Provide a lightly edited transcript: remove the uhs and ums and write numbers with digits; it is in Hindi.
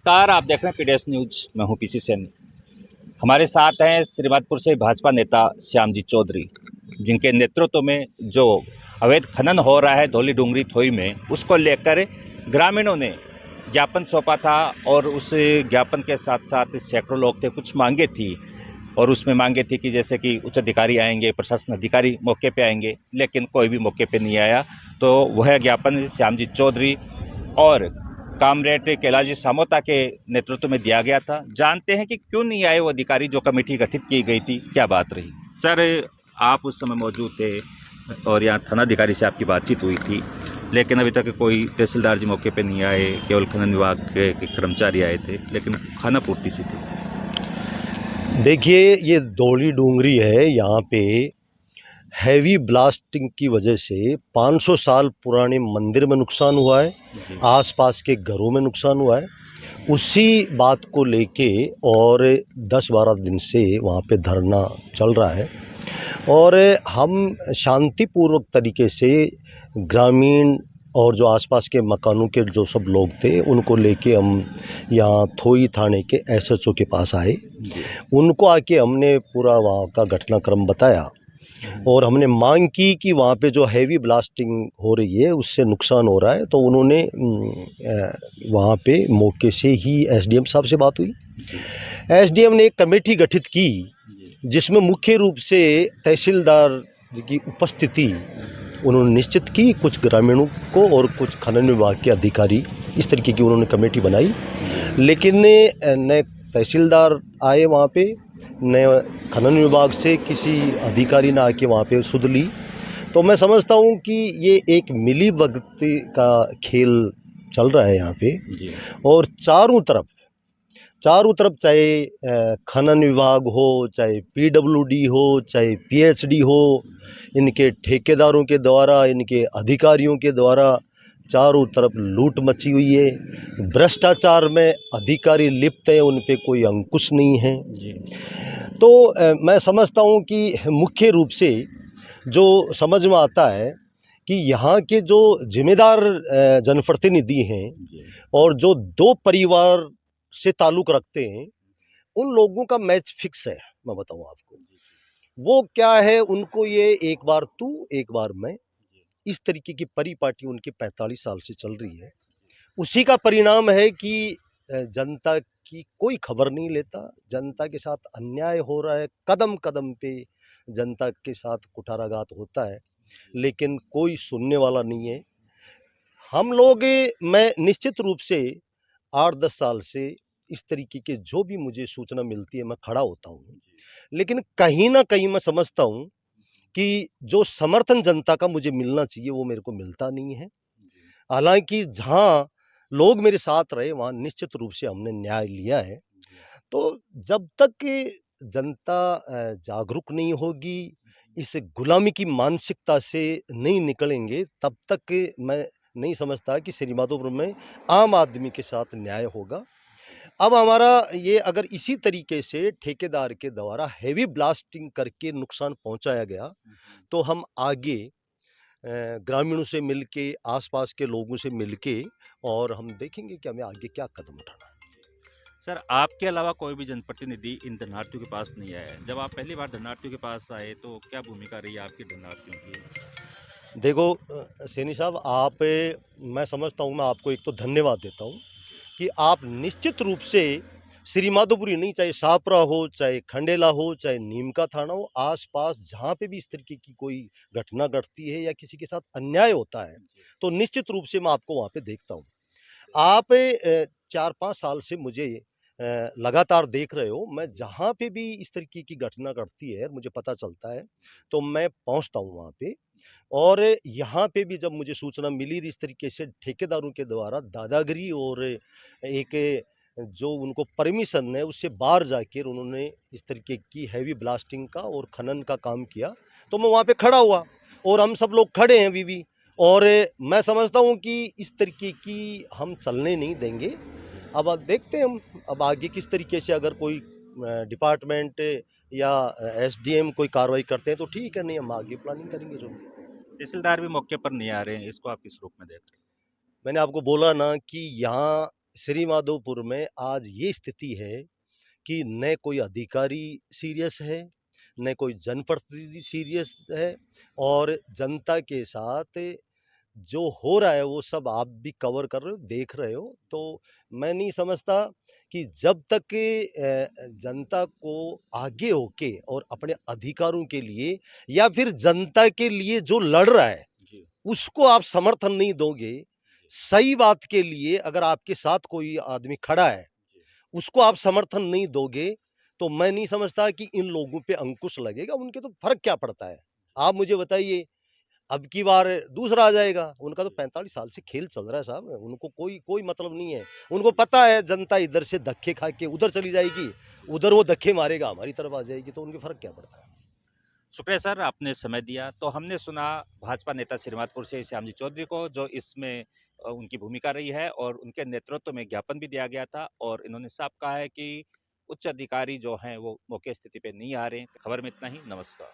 नमस्कार, आप देख रहे हैं पीडीएस न्यूज। मैं हूं पीसी सेन। हमारे साथ हैं श्रीमाधपुर से भाजपा नेता श्यामजी चौधरी, जिनके नेतृत्व में जो अवैध खनन हो रहा है धौली डूंगरी थोई में, उसको लेकर ग्रामीणों ने ज्ञापन सौंपा था और उस ज्ञापन के साथ साथ सैकड़ों लोग थे। कुछ मांगे थी और उसमें मांगे थी कि जैसे कि उच्च अधिकारी आएंगे, प्रशासन अधिकारी मौके पे आएंगे, लेकिन कोई भी मौके पे नहीं आया। तो वह ज्ञापन श्यामजी चौधरी और कामरेड कैलाश सामोता के नेतृत्व में दिया गया था। जानते हैं कि क्यों नहीं आए वो अधिकारी, जो कमेटी गठित की गई थी, क्या बात रही। सर, आप उस समय मौजूद थे और यहाँ थानाधिकारी से आपकी बातचीत हुई थी, लेकिन अभी तक कोई तहसीलदार जी मौके पे नहीं आए, केवल खनन विभाग के कर्मचारी आए थे, लेकिन खाना पूर्ति सी थी। देखिए, ये धौली डूंगरी है, यहाँ पे हैवी ब्लास्टिंग की वजह से 500 साल पुराने मंदिर में नुकसान हुआ है, आसपास के घरों में नुकसान हुआ है। उसी बात को लेके और 10-12 दिन से वहाँ पे धरना चल रहा है और हम शांतिपूर्वक तरीके से ग्रामीण और जो आसपास के मकानों के जो सब लोग थे उनको लेके हम यहाँ थोई थाने के एसएचओ के पास आए। उनको आके हमने पूरा वहाँ का घटनाक्रम बताया और हमने मांग की कि वहाँ पे जो हैवी ब्लास्टिंग हो रही है उससे नुकसान हो रहा है। तो उन्होंने वहाँ पे मौके से ही एसडीएम साहब से बात हुई। एसडीएम ने एक कमेटी गठित की जिसमें मुख्य रूप से तहसीलदार की उपस्थिति उन्होंने निश्चित की, कुछ ग्रामीणों को और कुछ खनन विभाग के अधिकारी, इस तरीके की उन्होंने कमेटी बनाई। लेकिन न तहसीलदार आए वहाँ पे, न खनन विभाग से किसी अधिकारी ने आके वहाँ पे सुध ली। तो मैं समझता हूँ कि ये एक मिली भगती का खेल चल रहा है यहाँ पे और चारों तरफ चाहे खनन विभाग हो, चाहे पीडब्ल्यूडी हो, चाहे पीएचडी हो, इनके ठेकेदारों के द्वारा, इनके अधिकारियों के द्वारा चारों तरफ लूट मची हुई है। भ्रष्टाचार में अधिकारी लिप्त हैं, उन पे कोई अंकुश नहीं है जी। तो मैं समझता हूँ कि मुख्य रूप से जो समझ में आता है कि यहाँ के जो जिम्मेदार जनप्रतिनिधि हैं और जो दो परिवार से ताल्लुक़ रखते हैं, उन लोगों का मैच फिक्स है। मैं बताऊँ आपको, वो क्या है, उनको ये एक बार तू एक बार मैं, इस तरीके की परिपाटी उनकी 45 साल से चल रही है। उसी का परिणाम है कि जनता की कोई खबर नहीं लेता, जनता के साथ अन्याय हो रहा है, कदम कदम पे जनता के साथ कुठाराघात होता है, लेकिन कोई सुनने वाला नहीं है। हम लोग, मैं निश्चित रूप से 8-10 साल से इस तरीके के जो भी मुझे सूचना मिलती है मैं खड़ा होता हूँ, लेकिन कहीं ना कहीं मैं समझता हूँ कि जो समर्थन जनता का मुझे मिलना चाहिए वो मेरे को मिलता नहीं है। हालांकि जहाँ लोग मेरे साथ रहे वहाँ निश्चित रूप से हमने न्याय लिया है। तो जब तक जनता जागरूक नहीं होगी, इस गुलामी की मानसिकता से नहीं निकलेंगे, तब तक मैं नहीं समझता कि श्रीमाधोपुर में आम आदमी के साथ न्याय होगा। अब हमारा ये अगर इसी तरीके से ठेकेदार के द्वारा हैवी ब्लास्टिंग करके नुकसान पहुंचाया गया, तो हम आगे ग्रामीणों से मिलके, आसपास के लोगों से मिलके और हम देखेंगे कि हमें आगे क्या कदम उठाना है। सर, आपके अलावा कोई भी जनप्रतिनिधि इन धरनार्थियों के पास नहीं आया है। जब आप पहली बार धरनार्थियों के पास आए तो क्या भूमिका रही आपकी धरनार्थियों की? देखो सैनी साहब, आप, मैं समझता हूँ, मैं आपको एक तो धन्यवाद देता हूँ कि आप निश्चित रूप से श्रीमाधोपुरी नहीं, चाहे शाहपुरा हो, चाहे खंडेला हो, चाहे नीम का थाना हो, आसपास जहाँ पे भी इस तरीके की कोई घटना घटती है या किसी के साथ अन्याय होता है, तो निश्चित रूप से मैं आपको वहाँ पे देखता हूँ। आप 4-5 साल से मुझे लगातार देख रहे हो। मैं जहाँ पे भी इस तरीके की घटना घटती है, मुझे पता चलता है, तो मैं पहुँचता हूँ वहाँ पे। और यहाँ पे भी जब मुझे सूचना मिली इस तरीके से ठेकेदारों के द्वारा दादागिरी और एक जो उनको परमिशन है उससे बाहर जाकर उन्होंने इस तरीके की हैवी ब्लास्टिंग का और खनन का काम किया, तो मैं वहाँ पे खड़ा हुआ और हम सब लोग खड़े हैं अभी भी। और मैं समझता हूँ कि इस तरीके की हम चलने नहीं देंगे। अब देखते हैं हम अब आगे किस तरीके से, अगर कोई डिपार्टमेंट या एसडीएम कोई कार्रवाई करते हैं तो ठीक है, नहीं हम आगे प्लानिंग करेंगे जो। तहसीलदार भी मौके पर नहीं आ रहे हैं, इसको आप किस रूप में देख रहे हैं? मैंने आपको बोला ना कि यहाँ श्री माधोपुर में आज ये स्थिति है कि न कोई अधिकारी सीरियस है, न कोई जनप्रतिनिधि सीरियस है और जनता के साथ जो हो रहा है वो सब आप भी कवर कर रहे हो, देख रहे हो। तो मैं नहीं समझता कि जब तक जनता को आगे होके और अपने अधिकारों के लिए या फिर जनता के लिए जो लड़ रहा है, जी। उसको आप समर्थन नहीं दोगे, सही बात के लिए अगर आपके साथ कोई आदमी खड़ा है, उसको आप समर्थन नहीं दोगे, तो मैं नहीं समझता कि इन लोगों पे अंकुश लगेगा। उनके तो फ़र्क क्या पड़ता है? आप मुझे बताइए, अब की बार दूसरा आ जाएगा। उनका तो 45 साल से खेल चल रहा है साहब, उनको कोई कोई मतलब नहीं है। उनको पता है जनता इधर से धक्के खा के उधर चली जाएगी, उधर वो धक्के मारेगा हमारी तरफ आ जाएगी, तो उनके फ़र्क क्या पड़ता है? शुक्रिया सर, आपने समय दिया। तो हमने सुना भाजपा नेता श्रीमाधपुर से श्यामजी चौधरी को, जो इसमें उनकी भूमिका रही है और उनके नेतृत्व में ज्ञापन भी दिया गया था और इन्होंने साफ कहा है कि उच्च अधिकारी जो हैं वो मौके स्थिति पे नहीं आ रहे हैं। खबर में इतना ही, नमस्कार।